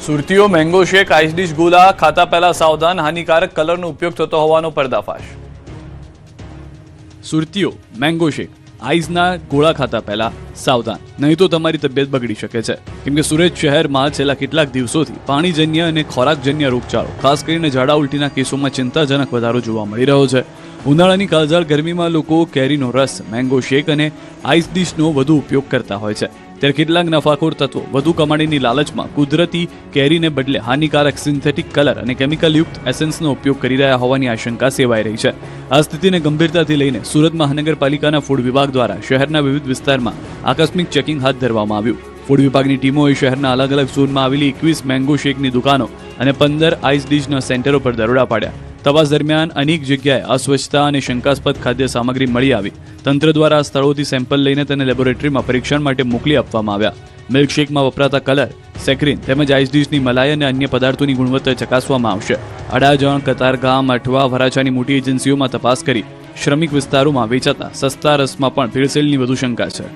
સુરતીઓ mango શેક ice dish ગોલા ખાતા પહેલા સાવધાન, હાનિકારક કલરનો ઉપયોગ થતો હોવાનો પર્દાફાશ। સુરતીઓ મેંગો શેક આઈસના ગોળા ખાતા પહેલા સાવધાન, નહીં તો તમારી તબિયત બગડી શકે છે। કેમ કે સુરત શહેરમાં છેલ્લા કેટલાક દિવસોથી પાણીજન્ય અને ખોરાકજન્ય રોગચાળો, ખાસ કરીને ઝાડા ઉલટીના કેસોમાં ચિંતાજનક વધારો જોવા મળી રહ્યો છે। ઉનાળાની કાળઝાળ ગરમીમાં લોકો કેરીનો રસ, મેંગો શેક અને આઈસ ડીશનો વધુ ઉપયોગ કરતા હોય છે। ત્યારે કેટલાક નફાખોર તત્વો વધુ કમાણીની લાલચમાં કુદરતી કેરીને બદલે હાનિકારક સિન્થેટિક કલર અને કેમિકલયુક્ત એસેન્સનો ઉપયોગ કરી રહ્યા હોવાની આશંકા સેવાઈ રહી છે। આ સ્થિતિને ગંભીરતાથી લઈને સુરત મહાનગરપાલિકાના ફૂડ વિભાગ દ્વારા શહેરના વિવિધ વિસ્તારમાં આકસ્મિક ચેકિંગ હાથ ધરવામાં આવ્યું। ફૂડ વિભાગની ટીમોએ શહેરના અલગ અલગ ઝોનમાં આવેલી 21 મેંગો શેકની દુકાનો અને 15 આઈસ ડીશના સેન્ટરો પર દરોડા પાડ્યા। તપાસ દરમિયાન અનેક જગ્યાએ અસ્વચ્છતા અને શંકાસ્પદ ખાદ્ય સામગ્રી મળી આવી। તંત્ર દ્વારા આ સ્થળોથી સેમ્પલ લઈને તેને લેબોરેટરીમાં પરીક્ષણ માટે મોકલી આપવામાં આવ્યા। મિલ્કશેકમાં વપરાતા કલર, સેક્રીન તેમજ આઈસ ડીશની મલાઈ અને અન્ય પદાર્થોની ગુણવત્તા ચકાસવામાં આવશે। અડાજણ, કતારગામ, અઠવા, વરાછાની મોટી એજન્સીઓમાં તપાસ કરી શ્રમિક વિસ્તારોમાં વેચાતા સસ્તા રસમાં પણ ભેળસેળની વધુ શંકા છે।